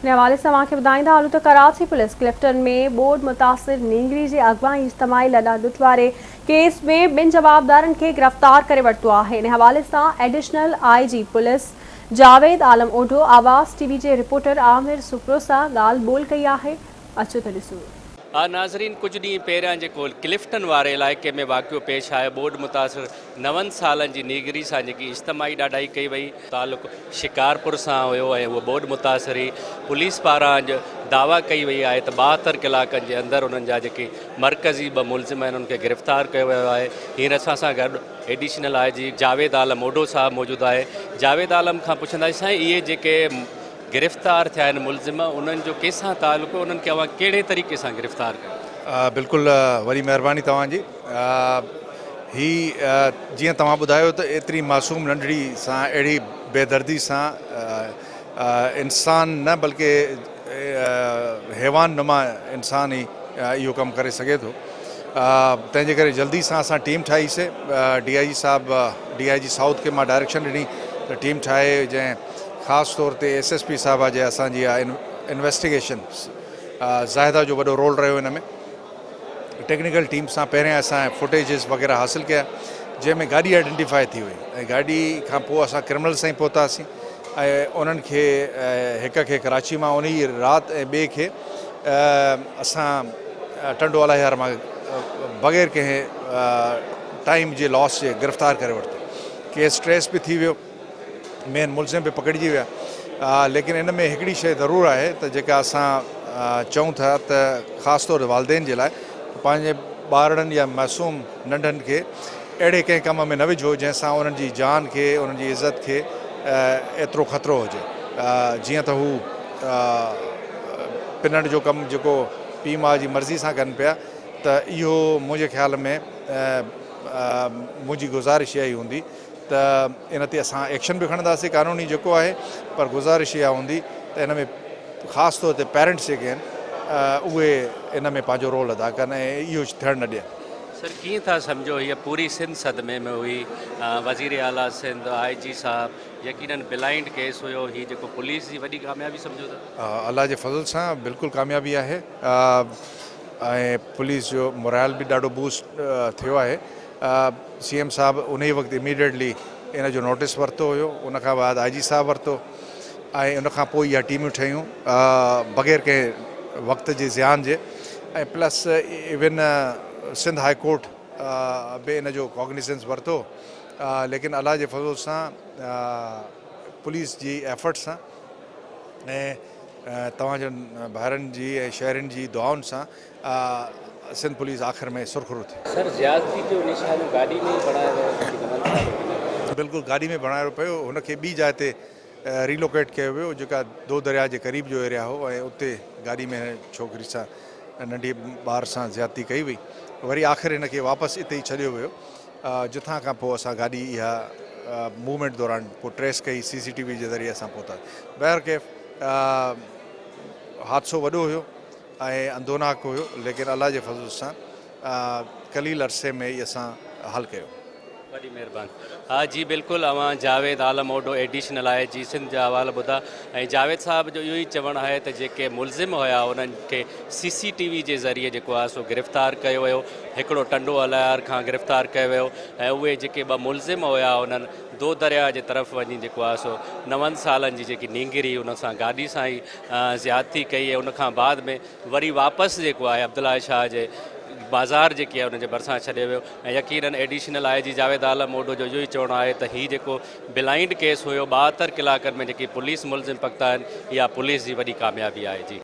इन हवाले से तव्हांखे ॿुधाईंदा हलूं त कराची पुलिस क्लिफ्टन में बोर्ड मुतासिर नींगरी जे अॻवानी इज्तमाही लॾालुट वारे केस में ॿिनि जवाबदारनि खे गिरफ़्तार करे वरितो आहे। इन हवाले सां additional IG police Javed Alam ओढो आवाज़ TV जे रिपोर्टर आमिर सुप्रो सां ॻाल्हि ॿोल कई आहे। अचो त ॾिसूं। नाज़रीन, कुछ ॾींहं पहिरियां जेको क्लिफ्टन वारे इलाइक़े में वाक़ियो पेश आयो, बोर्ड मुतासिर 9 सालनि जी नीगरी सां जेकी इज्तमाही ॾाढाई कई वई, तालुक़ शिकारपुर सां हुयो ऐं उहो बोर्ड मुतासिर पुलिस पारां दावा कई वई आहे त 72 कलाकनि जे अंदरि उन्हनि जा जेके मरकज़ी 2 मुलज़िम आहिनि उन्हनि खे गिरफ़्तार कयो वियो आहे। हींअर असां सां गॾु एडिशनल IG जावेद आलम ओढो साहब मौजूदु आहे। जावेद आलम खां पुछंदासीं, साईं इहे जेके गिरफ़्तार थिया आहिनि मुलज़िम, उन्हनि जो कंहिंसां तालुक़ु, उन्हनि खे अवां कहिड़े तरीक़े सां गिरफ़्तार कयो? बिल्कुलु वॾी महिरबानी तव्हांजी। ही जीअं तव्हां ॿुधायो त एतिरी मासूम नंढड़ी सां अहिड़ी बेदर्दी सां इंसान न बल्कि हैवान नुमा इंसान ई इहो कमु करे सघे थो। तंहिंजे करे जल्दी सां असां टीम ठाहीसीं। DIG साउथ खे मां डायरेक्शन ॾिनी त टीम ठाहे, जंहिं ख़ासि तौर ते SSP साहिबा जे असांजी इन्वेस्टिगेशन ज़ाहिदा जो वॾो रोल रहियो। हिन में टेक्निकल टीम सां पहिरियां असां फुटेजिस वग़ैरह हासिलु कया, जंहिंमें गाॾी आइडेंटिफाई थी वई ऐं गाॾी खां पोइ असां क्रिमिनल सां ई पहुतासीं ऐं उन्हनि खे हिक खे कराची मां उन राति ऐं ॿिए खे असां टंडोवाला यार मां बग़ैर कंहिं टाइम जे लॉस जे गिरफ़्तार करे वरितो। केस ट्रेस बि थी वियो, मेन मुलज़िम बि पकड़िजी विया। लेकिन इन में हिकिड़ी शइ ज़रूरु आहे त जेका असां चऊं था त ख़ासि तौर ते वालदेन जे लाइ पंहिंजे ॿारनि या मासूम नंढनि खे अहिड़े कंहिं कम में न विझो जंहिंसां उन्हनि जी जान खे, उन्हनि जी इज़त खे एतिरो ख़तरो हुजे। जीअं त हू पिनण जो कमु जेको पीउ माउ जी मर्ज़ी सां कनि पिया, त इहो मुंहिंजे ख़्याल में मुंहिंजी गुज़ारिश इहा ई हूंदी त इन ते असां एक्शन बि खणंदासीं क़ानूनी जेको आहे, पर गुज़ारिश इहा हूंदी त इन में ख़ासि तौर ते पेरेंट्स जेके आहिनि उहे इन में पंहिंजो रोल अदा कनि ऐं इहो थियणु न ॾियनि। सर, कीअं था सम्झो हीअ पूरी सिंध सदमे में हुई? वज़ीर आला सिंध, IG साहब, यकीनन ब्लाइंड केस हुयो, हीअ जेको पुलिस जी वॾी कामयाबी सम्झो था? अल्लाह जे फज़ल सां बिल्कुलु कामयाबी आहे ऐं पुलिस जो मोराल बि ॾाढो बूस्ट थियो आहे। CM साहब उन ई वक़्तु इमीडिएटली इन जो नोटिस वरितो हुयो, उनखां बाद IG साहब वरितो ऐं उनखां पोइ इहा टीमियूं ठहियूं बग़ैर कंहिं वक़्त जे ज़ियान जे। ऐं plus even Sindh high court बि इन जो कॉग्निसेंस वरितो। लेकिन अल्लाह जे फज़ल सां पुलिस जी एफर्ट सां ऐं तव्हांजनि भाइरनि जी ऐं शहरनि जी दुआउनि सां सिंध पुलिस आख़िर में सुरख़ुरू थी। सर, ज़्यादती जो निशानो गाॾी में बणायो वियो? बिल्कुलु गाॾी में बणायो पियो, हुनखे ॿी जाइ ते रिलोकेट कयो वियो जेका दो दरिया जे क़रीब जो एरिया हो ऐं उते गाॾी में छोकिरी सां नंढी ॿार सां ज़्यादती कई वई। वरी आख़िर हिन खे वापसि इते ई छॾियो वियो, जिथां खां पोइ असां गाॾी इहा मूवमेंट दौरान पोइ ट्रेस कई, CCTV जे ज़रिए असां पहुता। ॿाहिरि के हादसो वॾो हुयो ऐं अंदोनाक हुयो, लेकिन अल्लाह जे फज़ल सां कलील अरसे में ई असां हल कयो। वॾी महिरबानी। हा जी, बिल्कुलु। अवां जावेद आलम ओढो एडिशनल IG सिंध जा हवाला ॿुधा ऐं जावेद साहब जो इहो ई चवणु आहे त जेके मुलज़िम हुया उन्हनि खे CCTV जे ज़रिए जेको आहे सो गिरफ़्तार कयो वियो। हिकिड़ो टंडोवाला खां गिरफ़्तार कयो वियो ऐं उहे जेके 2 मुलज़िम हुया उन्हनि दो दरिया जे तरफ़ वञी जेको आहे सो 9 सालनि जी जेकी नींगरी उन सां गाॾी सां ई ज़्यादती कई ऐं उनखां बाद में वरी वापसि जेको आहे अब्दुल्ला शाह जे बाज़ार जेकी आहे उनजे भरिसां छॾियो वियो। ऐं यकीनन एडिशनल IG जावेद आलम ओढो जो इहो ई चवणु आहे त हीउ जेको ब्लाइंड केस हुयो, 72 कलाकनि में जेकी पुलिस मुलज़िम पकिता आहिनि, इहा पुलिस जी वॾी कामयाबी आहे। जी।